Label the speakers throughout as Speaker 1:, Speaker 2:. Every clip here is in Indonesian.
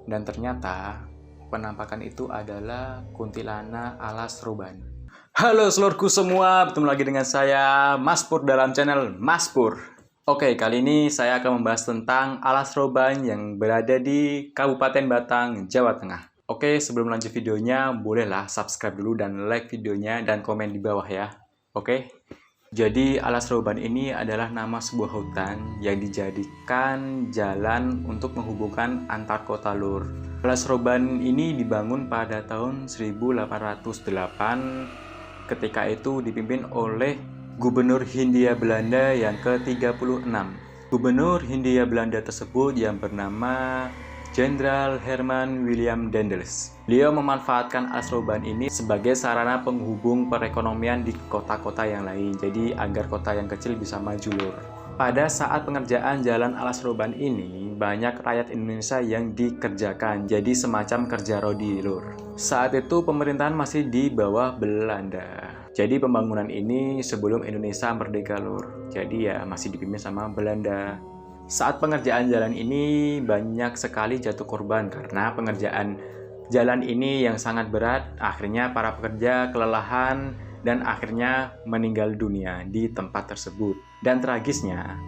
Speaker 1: Dan ternyata penampakan itu adalah kuntilanak alas roban. Halo seluruhku semua, bertemu lagi dengan saya Mas Pur dalam channel Mas Pur. Oke, kali ini saya akan membahas tentang alas roban yang berada di Kabupaten Batang, Jawa Tengah. Oke, sebelum lanjut videonya, bolehlah subscribe dulu dan like videonya dan komen di bawah ya. Oke, jadi alas roban ini adalah nama sebuah hutan yang dijadikan jalan untuk menghubungkan antar kota lur. Alas roban ini dibangun pada tahun 1808, ketika itu dipimpin oleh Gubernur Hindia Belanda yang ke-36. Gubernur Hindia Belanda tersebut yang bernama Jenderal Herman William Daendels. Beliau memanfaatkan alas roban ini sebagai sarana penghubung perekonomian di kota-kota yang lain, jadi agar kota yang kecil bisa maju lur. Pada saat pengerjaan jalan alas roban ini, banyak rakyat Indonesia yang dikerjakan, jadi semacam kerja rodi lur. Saat itu pemerintahan masih di bawah Belanda. Jadi pembangunan ini sebelum Indonesia merdeka lur. Jadi ya masih dipimpin sama Belanda. Saat pengerjaan jalan ini banyak sekali jatuh korban karena pengerjaan jalan ini yang sangat berat. Akhirnya para pekerja kelelahan dan akhirnya meninggal dunia di tempat tersebut. Dan tragisnya,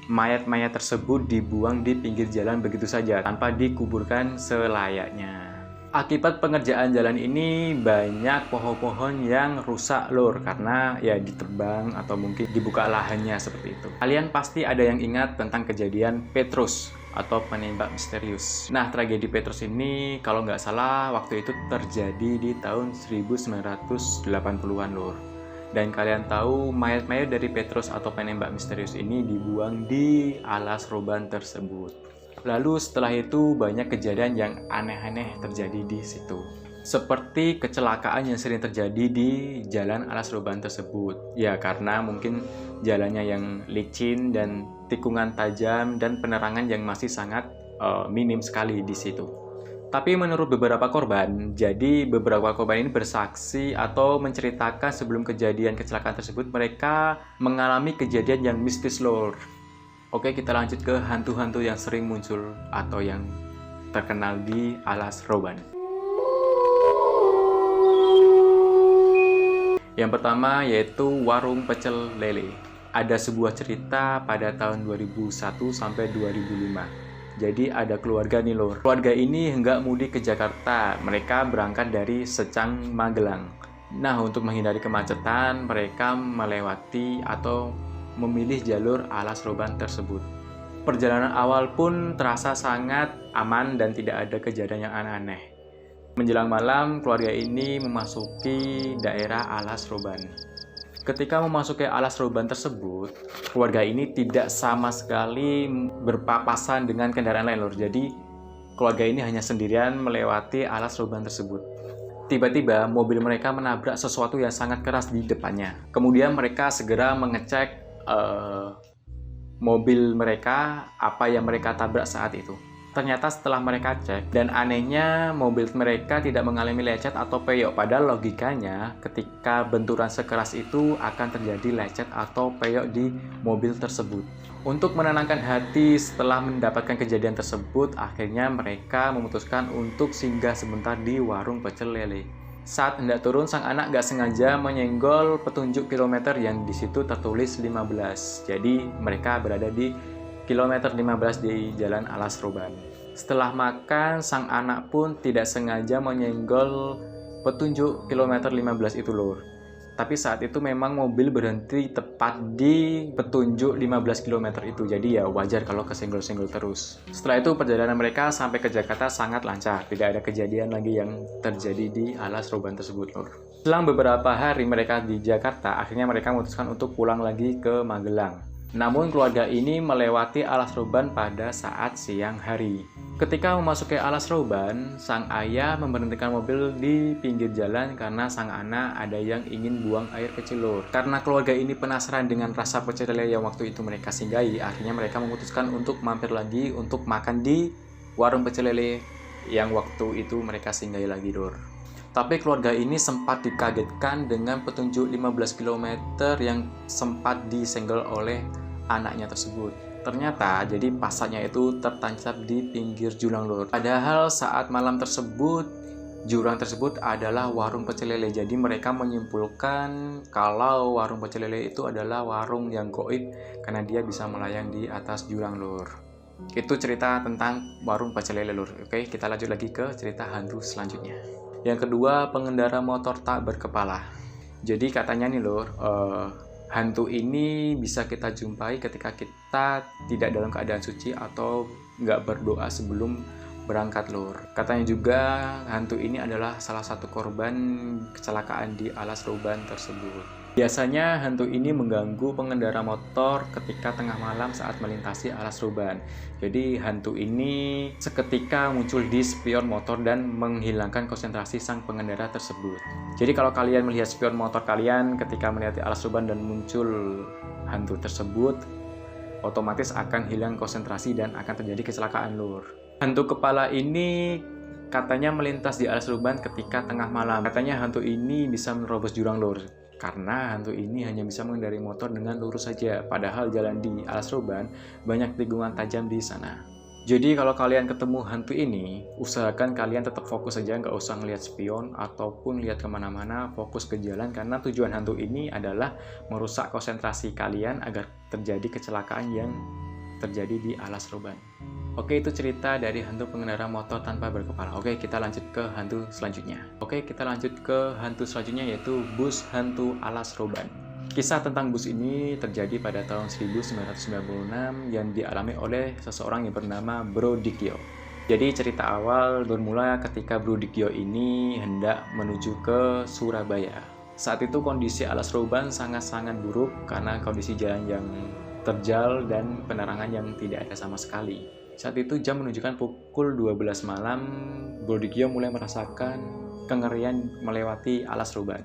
Speaker 1: mayat-mayat tersebut dibuang di pinggir jalan begitu saja tanpa dikuburkan selayaknya. Akibat pengerjaan jalan ini banyak pohon-pohon yang rusak lur karena ya ditebang atau mungkin dibuka lahannya seperti itu. Kalian pasti ada yang ingat tentang kejadian Petrus atau penembak misterius. Nah, tragedi Petrus ini kalau nggak salah waktu itu terjadi di tahun 1980-an lur. Dan kalian tahu mayat-mayat dari Petrus atau penembak misterius ini dibuang di alas roban tersebut. Lalu setelah itu banyak kejadian yang aneh-aneh terjadi di situ. Seperti kecelakaan yang sering terjadi di jalan alas roban tersebut. Ya karena mungkin jalannya yang licin dan tikungan tajam dan penerangan yang masih sangat minim sekali di situ. Tapi menurut beberapa korban, jadi beberapa korban ini bersaksi atau menceritakan sebelum kejadian kecelakaan tersebut mereka mengalami kejadian yang mistis lor. Oke, kita lanjut ke hantu-hantu yang sering muncul atau yang terkenal di alas roban. Yang pertama yaitu warung pecel lele. Ada sebuah cerita pada tahun 2001 sampai 2005. Jadi ada keluarga nih lor. Keluarga ini hendak mudik ke Jakarta. Mereka berangkat dari Secang, Magelang. Nah, untuk menghindari kemacetan, mereka melewati atau memilih jalur alas roban tersebut. Perjalanan awal pun terasa sangat aman dan tidak ada kejadian yang aneh-aneh. Menjelang malam, keluarga ini memasuki daerah alas roban. Ketika memasuki alas roban tersebut, keluarga ini tidak sama sekali berpapasan dengan kendaraan lain lor. Jadi, keluarga ini hanya sendirian melewati alas roban tersebut. Tiba-tiba mobil mereka menabrak sesuatu yang sangat keras di depannya. Kemudian mereka segera mengecek mobil mereka, apa yang mereka tabrak saat itu. Ternyata setelah mereka cek, dan anehnya mobil mereka tidak mengalami lecet atau peyok. Padahal logikanya ketika benturan sekeras itu akan terjadi lecet atau peyok di mobil tersebut. Untuk menenangkan hati setelah mendapatkan kejadian tersebut, akhirnya mereka memutuskan untuk singgah sebentar di warung pecel lele. Saat hendak turun, sang anak gak sengaja menyenggol petunjuk kilometer yang di situ tertulis 15. Jadi mereka berada di kilometer 15 di jalan alas roban. Setelah makan, sang anak pun tidak sengaja menyenggol petunjuk kilometer 15 itu lur. Tapi saat itu memang mobil berhenti tepat di petunjuk 15 km itu. Jadi ya wajar kalau kesenggol-senggol terus. Setelah itu perjalanan mereka sampai ke Jakarta sangat lancar. Tidak ada kejadian lagi yang terjadi di alas roban tersebut lor. Selang beberapa hari mereka di Jakarta, akhirnya mereka memutuskan untuk pulang lagi ke Magelang. Namun keluarga ini melewati alas roban pada saat siang hari. Ketika memasuki alas roban, sang ayah memberhentikan mobil di pinggir jalan karena sang anak ada yang ingin buang air kecil lor. Karena keluarga ini penasaran dengan rasa pecel lele yang waktu itu mereka singgahi, akhirnya mereka memutuskan untuk mampir lagi untuk makan di warung pecel lele yang waktu itu mereka singgahi lagi lor. Tapi keluarga ini sempat dikagetkan dengan petunjuk 15 km yang sempat disenggol oleh anaknya tersebut. Ternyata jadi pasannya itu tertancap di pinggir jurang lur. Padahal saat malam tersebut jurang tersebut adalah warung pecel lele. Jadi mereka menyimpulkan kalau warung pecel lele itu adalah warung yang goib karena dia bisa melayang di atas jurang lur. Itu cerita tentang warung pecel lele lur. Oke, kita lanjut lagi ke cerita hantu selanjutnya. Yang kedua, pengendara motor tak berkepala. Jadi katanya nih lur, hantu ini bisa kita jumpai ketika kita tidak dalam keadaan suci atau nggak berdoa sebelum berangkat lur. Katanya juga hantu ini adalah salah satu korban kecelakaan di Alas Roban tersebut. Biasanya hantu ini mengganggu pengendara motor ketika tengah malam saat melintasi Alas Roban. Jadi hantu ini seketika muncul di spion motor dan menghilangkan konsentrasi sang pengendara tersebut. Jadi kalau kalian melihat spion motor kalian ketika melewati Alas Roban dan muncul hantu tersebut, otomatis akan hilang konsentrasi dan akan terjadi kecelakaan lur. Hantu kepala ini katanya melintas di Alas Roban ketika tengah malam. Katanya hantu ini bisa menerobos jurang lur. Karena hantu ini hanya bisa mengendarai motor dengan lurus saja, padahal jalan di Alas Roban banyak tikungan tajam di sana. Jadi kalau kalian ketemu hantu ini, usahakan kalian tetap fokus saja, nggak usah ngelihat spion ataupun lihat kemana-mana, fokus ke jalan karena tujuan hantu ini adalah merusak konsentrasi kalian agar terjadi kecelakaan yang terjadi di Alas Roban. Oke, itu cerita dari hantu pengendara motor tanpa berkepala. Oke, kita lanjut ke hantu selanjutnya. Oke, kita lanjut ke hantu selanjutnya yaitu bus hantu Alas Roban. Kisah tentang bus ini terjadi pada tahun 1996 yang dialami oleh seseorang yang bernama Bro Dikyo. Jadi cerita awal bermula ketika Bro Dikyo ini hendak menuju ke Surabaya. Saat itu kondisi Alas Roban sangat-sangat buruk karena kondisi jalan yang terjal dan penerangan yang tidak ada sama sekali. Saat itu jam menunjukkan pukul 12 malam, Bro Dikyo mulai merasakan kengerian melewati Alas Roban.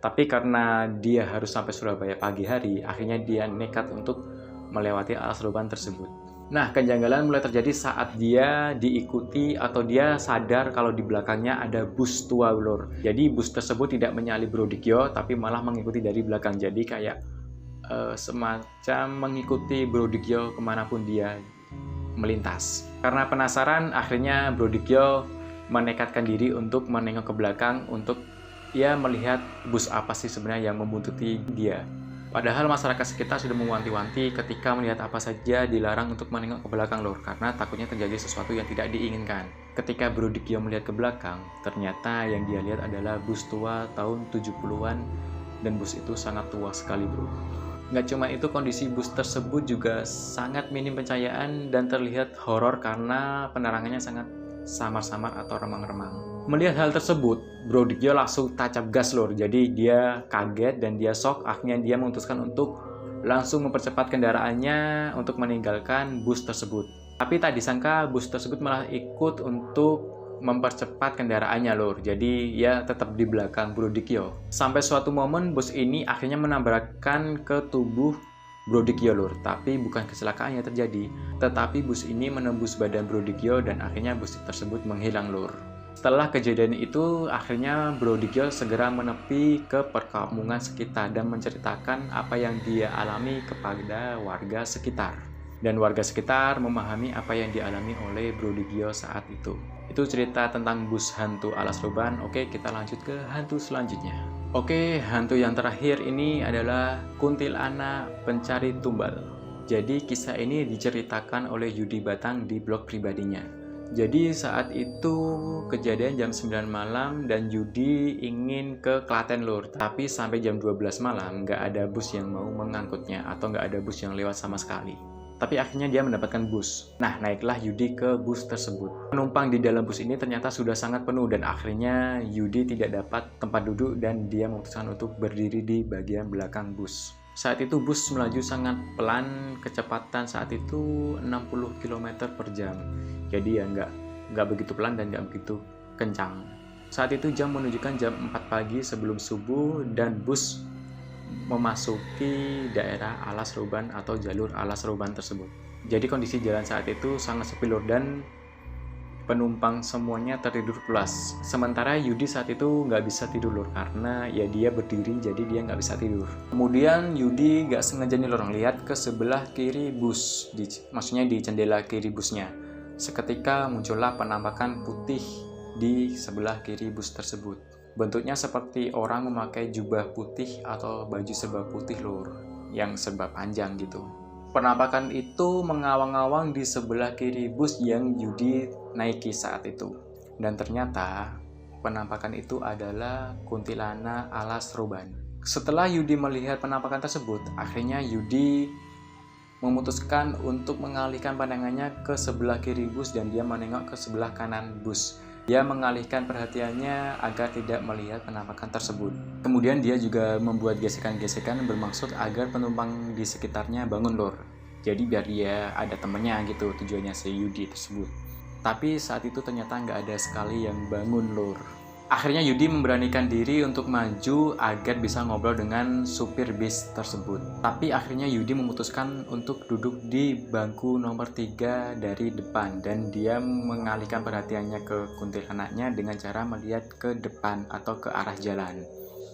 Speaker 1: Tapi karena dia harus sampai Surabaya pagi hari, akhirnya dia nekat untuk melewati Alas Roban tersebut. Nah, kejanggalan mulai terjadi saat dia diikuti atau dia sadar kalau di belakangnya ada bus tua lur. Jadi bus tersebut tidak menyalip Bro Dikyo, tapi malah mengikuti dari belakang. Jadi kayak semacam mengikuti Bro Dikyo kemanapun dia melintas. Karena penasaran, akhirnya Bro Dikyo menekatkan diri untuk menengok ke belakang untuk melihat bus apa sih sebenarnya yang membuntuti dia. Padahal masyarakat sekitar sudah mewanti-wanti ketika melihat apa saja dilarang untuk menengok ke belakang lur, karena takutnya terjadi sesuatu yang tidak diinginkan. Ketika Bro Dikyo melihat ke belakang, ternyata yang dia lihat adalah bus tua tahun 70-an dan bus itu sangat tua sekali bro. Nggak cuma itu, kondisi bus tersebut juga sangat minim pencahayaan dan terlihat horor karena penerangannya sangat samar-samar atau remang-remang. Melihat hal tersebut, Bro Dikyo langsung tancap gas lur. Jadi dia kaget dan dia shock. Akhirnya dia memutuskan untuk langsung mempercepat kendaraannya untuk meninggalkan bus tersebut. Tapi tak disangka bus tersebut malah ikut untuk mempercepat kendaraannya lur. Jadi ya tetap di belakang Bro Dikyo. Sampai suatu momen bus ini akhirnya menabrakkan ke tubuh Bro Dikyo lur. Tapi bukan kecelakaan yang terjadi, tetapi bus ini menembus badan Bro Dikyo dan akhirnya bus tersebut menghilang lur. Setelah kejadian itu, akhirnya Bro Dikyo segera menepi ke perkampungan sekitar dan menceritakan apa yang dia alami kepada warga sekitar. Dan warga sekitar memahami apa yang dialami oleh Bro Dikyo saat itu. Itu cerita tentang bus hantu Alas Roban. Oke, kita lanjut ke hantu selanjutnya. Oke, hantu yang terakhir ini adalah kuntilanak pencari tumbal. Jadi kisah ini diceritakan oleh Yudi Batang di blog pribadinya. Jadi saat itu kejadian jam 9 malam dan Yudi ingin ke Klaten lur. Tapi sampai jam 12 malam nggak ada bus yang mau mengangkutnya atau nggak ada bus yang lewat sama sekali. Tapi akhirnya dia mendapatkan bus. Nah, naiklah Yudi ke bus tersebut. Penumpang di dalam bus ini ternyata sudah sangat penuh dan akhirnya Yudi tidak dapat tempat duduk dan dia memutuskan untuk berdiri di bagian belakang bus. Saat itu bus melaju sangat pelan, kecepatan saat itu 60 km per jam. Jadi ya nggak begitu pelan dan nggak begitu kencang. Saat itu jam menunjukkan jam 4 pagi sebelum subuh dan bus memasuki daerah Alas Roban atau jalur Alas Roban tersebut. Jadi kondisi jalan saat itu sangat sepi lur dan penumpang semuanya tertidur pulas. Sementara Yudi saat itu nggak bisa tidur lur, karena ya dia berdiri jadi dia nggak bisa tidur. Kemudian Yudi nggak sengaja nih lor ngeliat ke sebelah kiri bus, maksudnya di jendela kiri busnya. Seketika muncullah penampakan putih di sebelah kiri bus tersebut. Bentuknya seperti orang memakai jubah putih atau baju serba putih lur, yang serba panjang gitu. Penampakan itu mengawang-awang di sebelah kiri bus yang Yudi naiki saat itu. Dan ternyata penampakan itu adalah kuntilanak alas roban. Setelah Yudi melihat penampakan tersebut, akhirnya Yudi memutuskan untuk mengalihkan pandangannya ke sebelah kiri bus dan dia menengok ke sebelah kanan bus. Dia mengalihkan perhatiannya agar tidak melihat penampakan tersebut. Kemudian dia juga membuat gesekan-gesekan bermaksud agar penumpang di sekitarnya bangun lor. Jadi biar dia ada temennya gitu tujuannya si Yudi tersebut. Tapi saat itu ternyata nggak ada sekali yang bangun lor. Akhirnya Yudi memberanikan diri untuk maju agar bisa ngobrol dengan supir bis tersebut. Tapi akhirnya Yudi memutuskan untuk duduk di bangku nomor 3 dari depan. Dan dia mengalihkan perhatiannya ke kuntilanaknya dengan cara melihat ke depan atau ke arah jalan.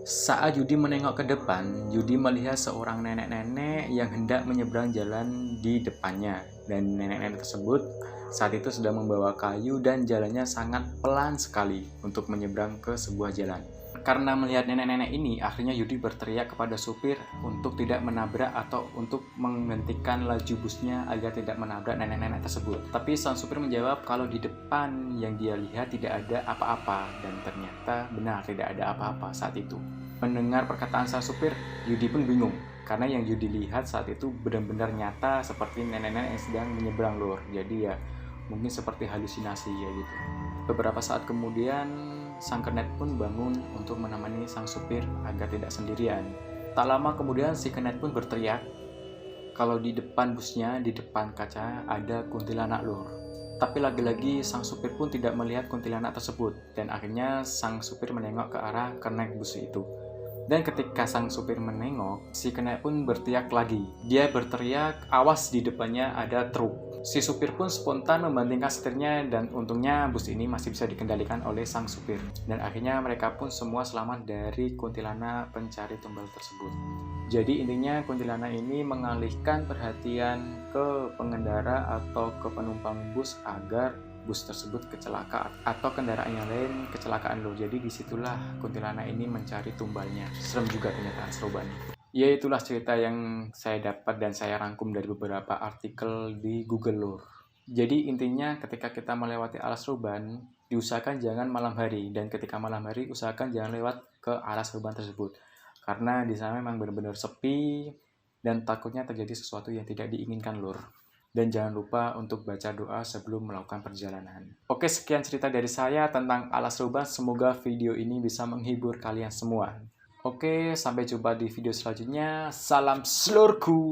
Speaker 1: Saat Yudi menengok ke depan, Yudi melihat seorang nenek-nenek yang hendak menyeberang jalan di depannya. Dan nenek-nenek tersebut saat itu sedang membawa kayu dan jalannya sangat pelan sekali untuk menyeberang ke sebuah jalan. Karena melihat nenek-nenek ini, akhirnya Yudi berteriak kepada supir untuk tidak menabrak atau untuk menghentikan laju busnya agar tidak menabrak nenek-nenek tersebut. Tapi sang supir menjawab kalau di depan yang dia lihat tidak ada apa-apa, dan ternyata benar tidak ada apa-apa saat itu. Mendengar perkataan sang supir, Yudi pun bingung. Karena yang Yudi lihat saat itu benar-benar nyata seperti nenek-nenek yang sedang menyeberang lur. Jadi ya mungkin seperti halusinasi ya gitu. Beberapa saat kemudian sang kernet pun bangun untuk menemani sang supir agar tidak sendirian. Tak lama kemudian si kernet pun berteriak kalau di depan busnya, di depan kaca ada kuntilanak lur. Tapi lagi-lagi sang supir pun tidak melihat kuntilanak tersebut dan akhirnya sang supir menengok ke arah kernet bus itu. Dan ketika sang supir menengok, si kernet pun berteriak lagi. Dia berteriak, awas di depannya ada truk. Si supir pun spontan membantingkan setirnya dan untungnya bus ini masih bisa dikendalikan oleh sang supir. Dan akhirnya mereka pun semua selamat dari kuntilanak pencari tumbal tersebut. Jadi intinya kuntilanak ini mengalihkan perhatian ke pengendara atau ke penumpang bus agar bus tersebut kecelakaan atau kendaraan yang lain kecelakaan loh. Jadi disitulah kuntilanak ini mencari tumbalnya. Serem juga ternyata seru banget. Ya itulah cerita yang saya dapat dan saya rangkum dari beberapa artikel di Google lur. Jadi intinya ketika kita melewati alas roban, diusahakan jangan malam hari, dan ketika malam hari usahakan jangan lewat ke alas roban tersebut. Karena di sana memang benar-benar sepi dan takutnya terjadi sesuatu yang tidak diinginkan lur. Dan jangan lupa untuk baca doa sebelum melakukan perjalanan. Oke, sekian cerita dari saya tentang alas roban. Semoga video ini bisa menghibur kalian semua. Oke, sampai jumpa di video selanjutnya. Salam selorku.